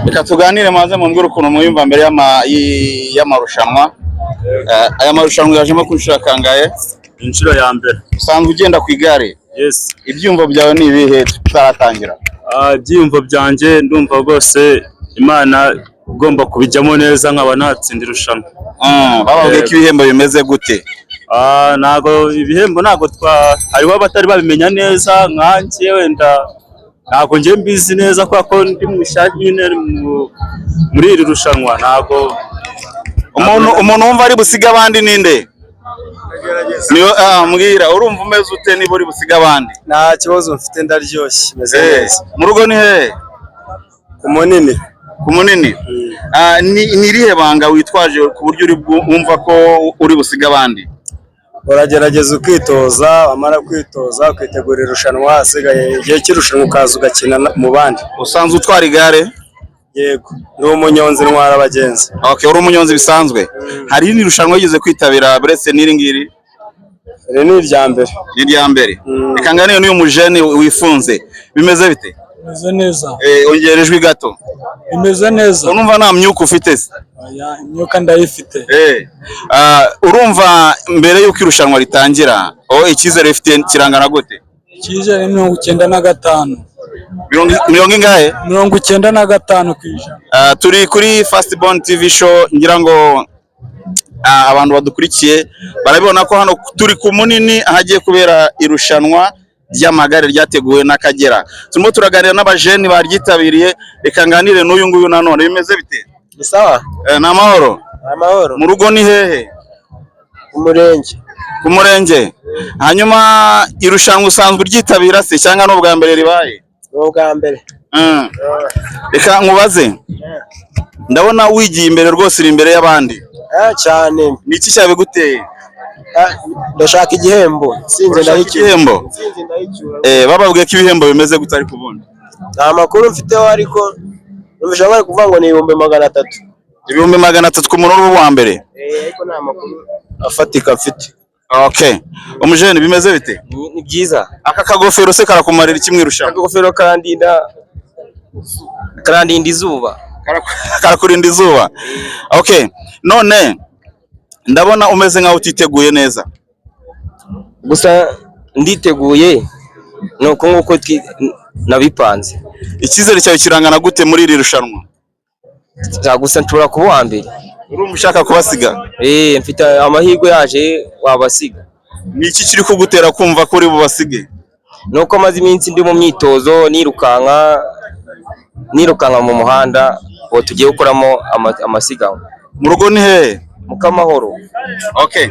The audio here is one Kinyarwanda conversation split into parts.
Reka tuganire maze mumbwira ukuntu muyumva mbere y'amarushanwa. Aya marushanwa yajemo kunshira kangaye? Inshuro ya mbere. Usanzwe ugenda ku igare? Yes. Ibyumvo byawe ni ibihe tutaratangira? Ibyumvo byanje ndumva rwose Imana ugomba kubijyamo neza nkaba natsinda irushanwa. Bababwiye ko ibihembo bimeze gute? Nago ibihembo nago hariho abatari babimenya neza nkanjye wenda nago ngiye mbizi neza ko ndi mushaka nyine muri iri rushanwa. Nago umuntu wumva ari busiga abandi ninde? Niyo mbwira urumva umeze ute niba uri busiga abandi? Nta kibazo mfite ndaryoshye meze neza. Mu rugo ni he? Kumunini. Kumunini. Ni rihe banga witwaje ku buryo uri wumva ko uri busiga abandi? Uragerageza ukitoza, wamara kwitoza ukitegura irushanwa, hasigaye igihe cy'irushanwa ukaza ugakina mu bandi. Usanzwe utwara igare? Yego, ni umunyonzi ntwara abagenzi. Okay, uri umunyonzi bisanzwe. Hari ni irushanwa yigeze kwitabira buretse n'iri ngiri? Ni irya mbere. Ni irya mbere. Reka nganire n'uyu mujene wifunze. Bimeze bite? Bimeze neza. Ongerejwe gato. Bimeze neza. Urumva nta myuka ufite se? Oya, imyuka ndayifite. Urumva mbere yuko irushanwa ritangira, icyizere ifite kirangana gute? Icyizere 95. Mirongo ingahe? 95%. Turi kuri Fastborn TV show, ngira ngo abantu badukurikiye barabibona ko hano turi ku Munini hagiye kubera irushanwa ry'amagare ryateguwe n'Akagera. Turimo turaganira n'abajeni baryitabiriye. Reka nganire n'uyu nguyu nanone. Bimeze bite? Sawa. Na mahoro. Amahoro. Mu rugo ni hehe? Umurenge. Ku murenge. Hanyuma irushanwa usanzwe uryitabira se cyangwa no bwa mbere ribaye? Bwa mbere. Reka nkubaze. Ndabona wigiye imbere rwose iri imbere y'abandi. Cyane. Ni iki cyabiguteye? Ndashaka igihembo. Sinze igihembo. Bababwiye ko ibihembo bimeze gute ari kubona? Nta makuru mfiteho ariko numvise bari kuvuga ngo ni 300. 300 ku muntu wa mbere? Ariko nta makuru afatika mfite. Okay. Umujene bimeze bite? Ni byiza. Aka kagofero se karakumarira kimwe irushanwa? Akagofero karandinda izuba. Karakurinda izuba. Okay. None ndabona umeze nkaho utiteguye neza. Gusa nditeguye nuko nkuko nabipanze. Icyizere cyawe kirangana gute muri iri rushanwa? Gusa nshobora kuba wa mbere. Urumva ushaka kubasiga? Mfite amahirwe yaje wabasiga. Ni iki kiri kugutera kumva ko uri bubasige? Nuko amaze iminsi ndi mu myitozo nirukanka mu muhanda ngo tugiye gukoramo amasiganwa. Mu rugo ni hehe? Mu Kamahoro. Okay.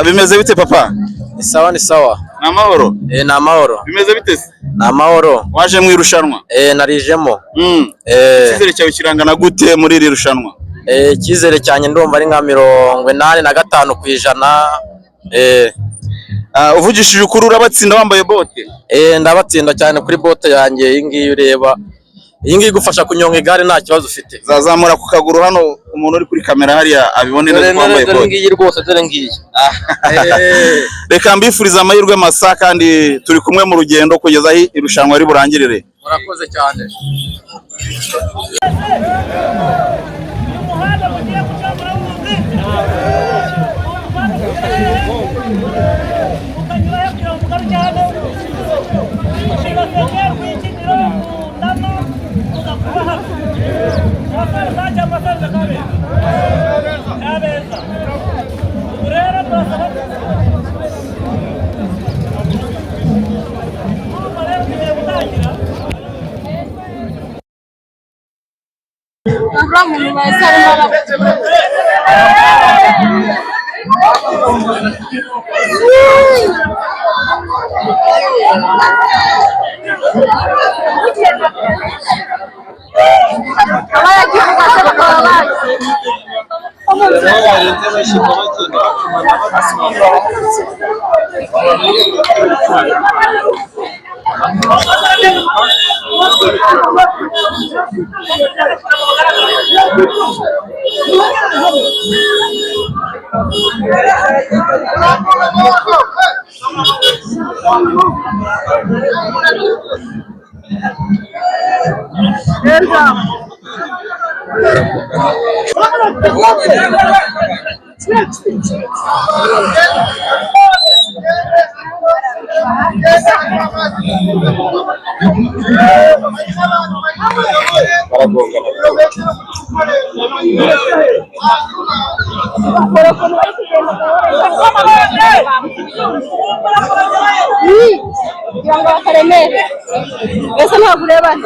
Bimeze bite papa? Ni sawa ni sawa. Ni amahoro? Ni amahoro. Bimeze bite se? Ni amahoro. Waje mu irushanwa? Narijemo. Icyizere cyawe kirangana gute muri iri rushanwa? Icyizere cyane ndumva ari nka 85%. Uvugishije ukuri urabatsinda wambaye bote? Ndabatsinda cyane kuri bote yanjye iyi ngiyi ureba. Iyi ngiyi igufasha kunyonga igare nta kibazo ufite. Zazamura ku kaguru hano umuntu uri kuri kamera hariya abibone neza ko wambaye bote. Dore ngiyi rwose dore ngiyi. Reka mbifuriza amahirwe masa kandi turi kumwe mu rugendo kugeza aho irushanwa riburangirire. Murakoze cyane. Welcome. yang nggak keremet, biasanya aku lewat.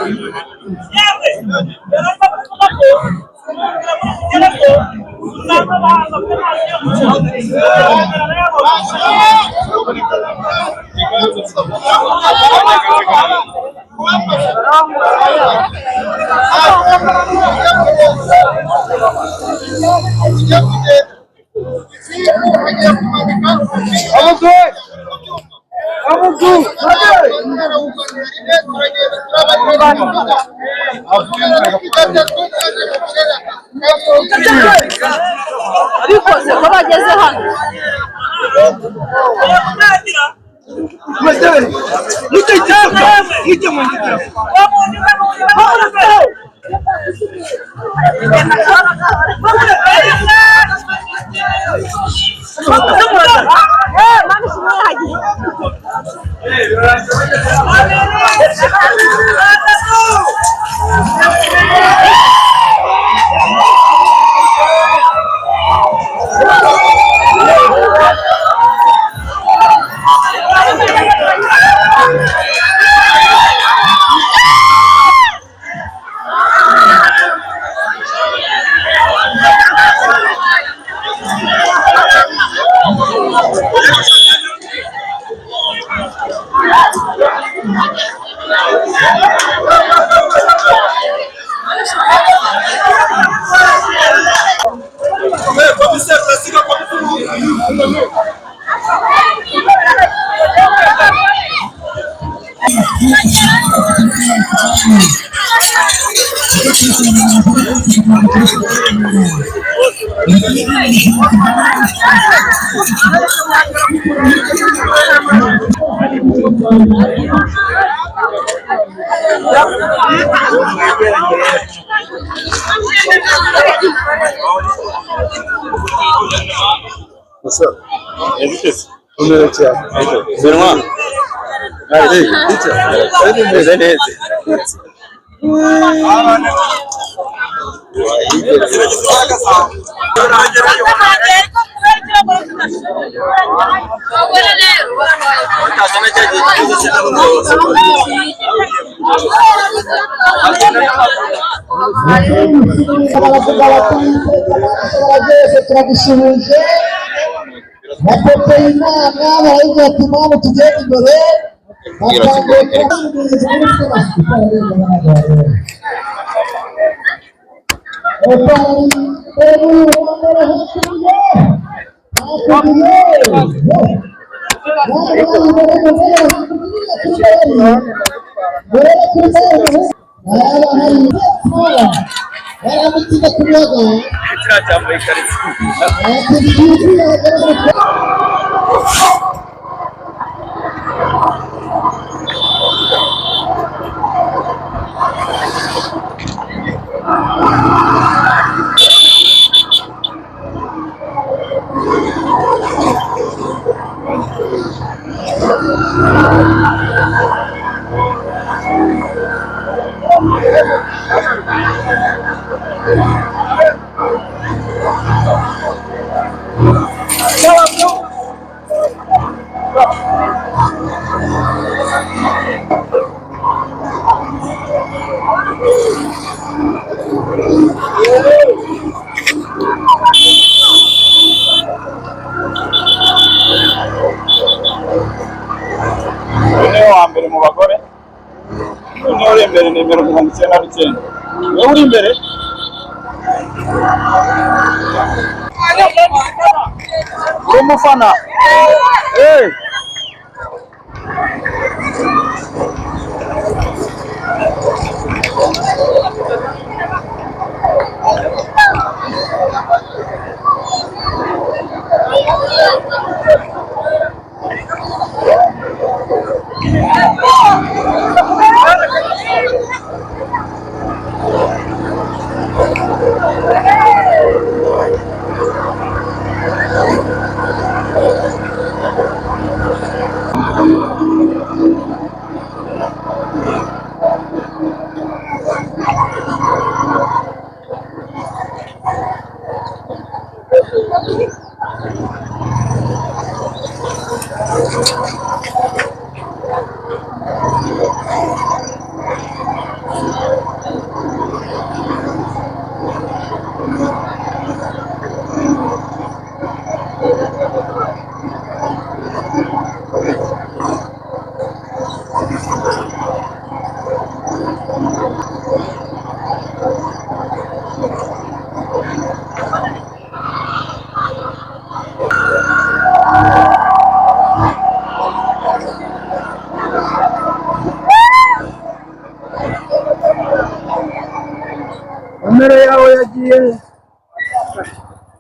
Nomero yawe yagiye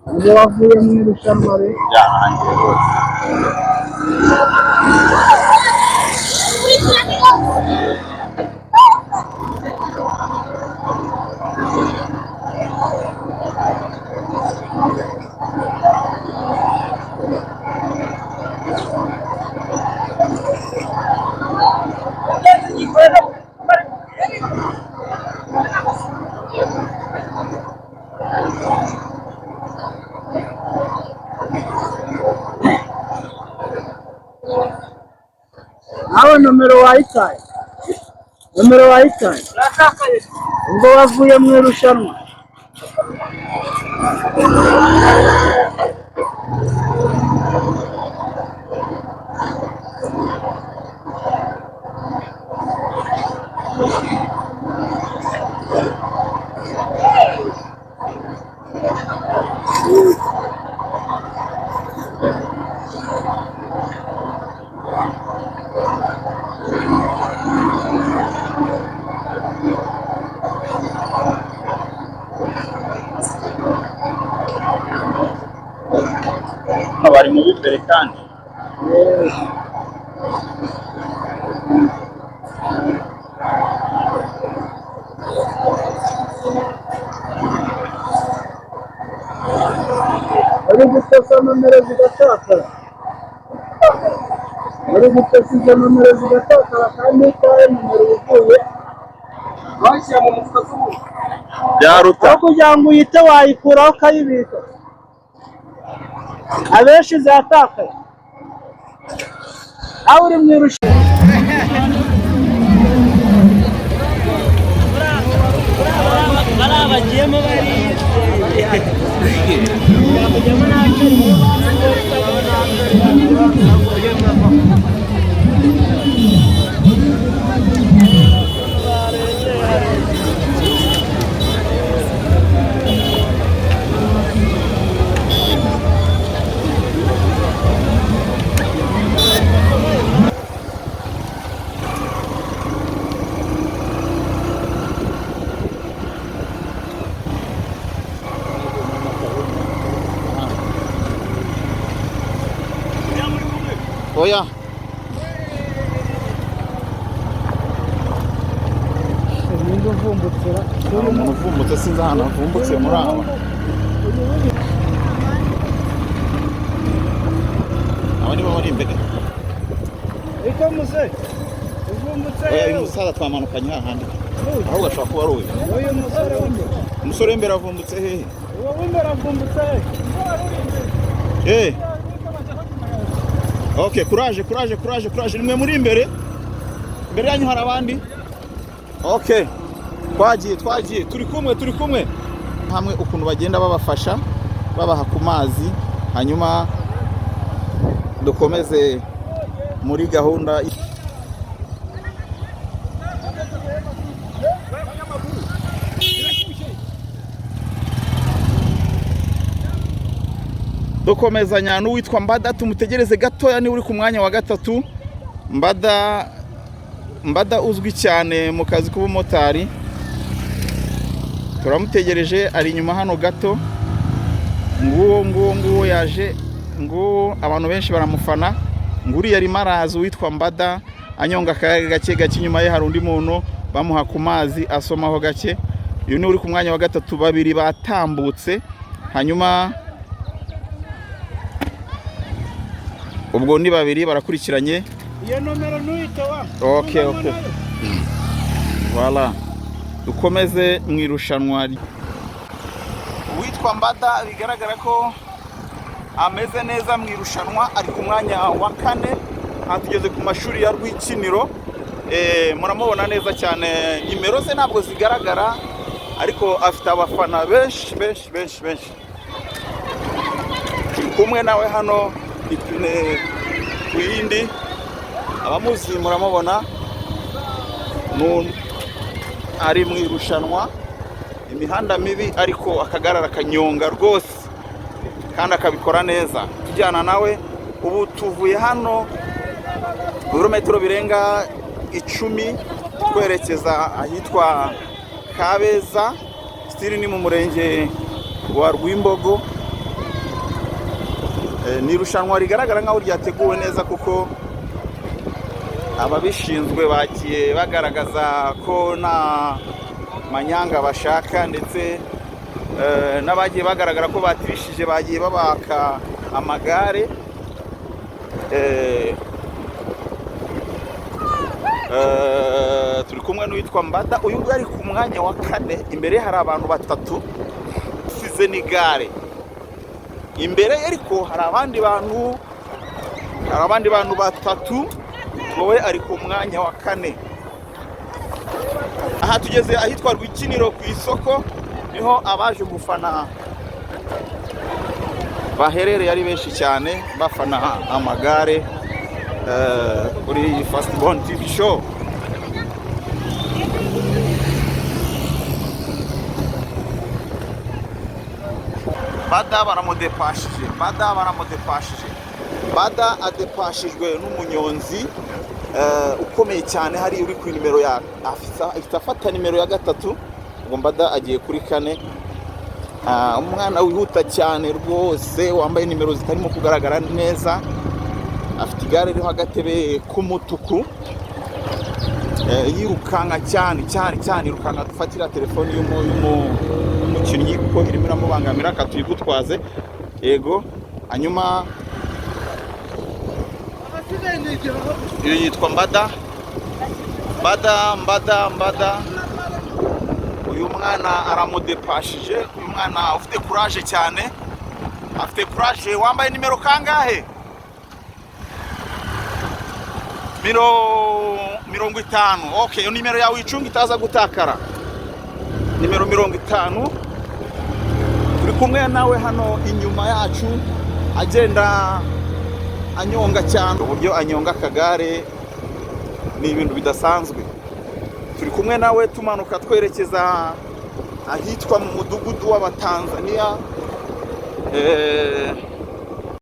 ubwo wavuye mu irushanwa rero byarangiye rwose. nawe nomero wayitaye ubwo wavuye mu irushanwa bari mu b'imbere kandi bari gutesa nomero zigatakara kandi itaye nomero uvuye bashyira mu mufuka w'umuntu byaruta aho kugira ngo uyite wayikuraho ukayibika abenshi zatakaye aho uri mu irushanwa bagiyemo oya umuntu uvumbutse sinzi ahantu havumbutse muri aba nibo bari imbere ariko muze uvumbutse uyu musaza twamanukanye hahandi ahubwo ashobora kuba ari uyu umusore w'imbere avumbutse hehe uwo w'imbere avumbutse hehe ok kuraje nimwe muri imbere yanyu hari abandi ok twagiye turi kumwe hamwe ukuntu bagenda babafasha babaha ku mazi hanyuma dukomeze muri gahunda dukomezanya n'uwitwa Mbada tumutegereze gatoya ni uri ku mwanya wa gatatu Mbada uzwi cyane mu kazi k'ubumotari turamutegereje ari inyuma hano gato nguwo yaje nguwo abantu benshi baramufana nguriya arimo araza uwitwa Mbada anyonga akayaga gake inyuma ye hari undi muntu bamuha ku mazi asomaho gake uyu ni uri ku mwanya wa gatatu babiri batambutse hanyuma ubwo ni babiri barakurikiranye iyo nomero nuyitowa ok voilà dukomeze mu irushanwa uwitwa Mbada bigaragara ko ameze neza mu irushanwa ari ku mwanya wa 4 tugeze ku mashuri ya Rwikiniro muramubona neza cyane nimero ze ntabwo zigaragara ariko afite abafana benshi kumwe nawe hano ipine kuyindi abamuzi muramubona ari mu irushanwa imihanda mibi ariko akagarara kanyonga rwose kandi akabikora neza tujyana nawe ubu tuvuye hano ibirometero birenga 10 twerekeza ahitwa Kabeza stili ni mu murenge wa Rwimbogo. Ni irushanwa rigaragara nkaho ryateguwe neza kuko ababishinzwe bagiye bagaragaza ko nta manyanga bashaka, ndetse n'abagiye bagaragara ko batirishije bagiye babaka amagare. Turi kumwe n'uwitwa Mbada, uyu nguyu ari ku mwanya wa 4. Imbere hari abantu batatu usize n'igare imbere, ariko hari abandi bantu batatu, wowe ari ku mwanya wa 4. Aha tugeze ahitwa Rwikiniro ku isoko, niho abaje gufana baherereye ari benshi cyane bafana amagare kuri Fastborn TV show. Bada baramudepashije, Bada adepashijwe n'umunyonzi ukomeye cyane, hari uri ku nimero ya afata nimero ya 3, ngo Bada agiye kuri 4. Umwana wihuta cyane rwose wambaye nimero zitarimo kugaragara neza, afite igare ririho agatebe k'umutuku, yirukanka cyane yirukanka dufatira telefoni y'umukinnyi kuko irimo iramubangamira, akatuyigutwaze. Yego, hanyuma iyo yitwa Mbada. Uyu mwana aramudepashije, uyu mwana ufite courage cyane, afite courage. Wambaye nimero kangahe? 50. Okay, nimero yawe icunga itaza gutakara, nimero 50. Turi kumwe nawe hano inyuma yacu, agenda anyonga cyane. Uburyo anyonga akagare ni ibintu bidasanzwe. Turi kumwe nawe tumanuka twerekeza ahitwa mu mudugudu w'Abatanzania.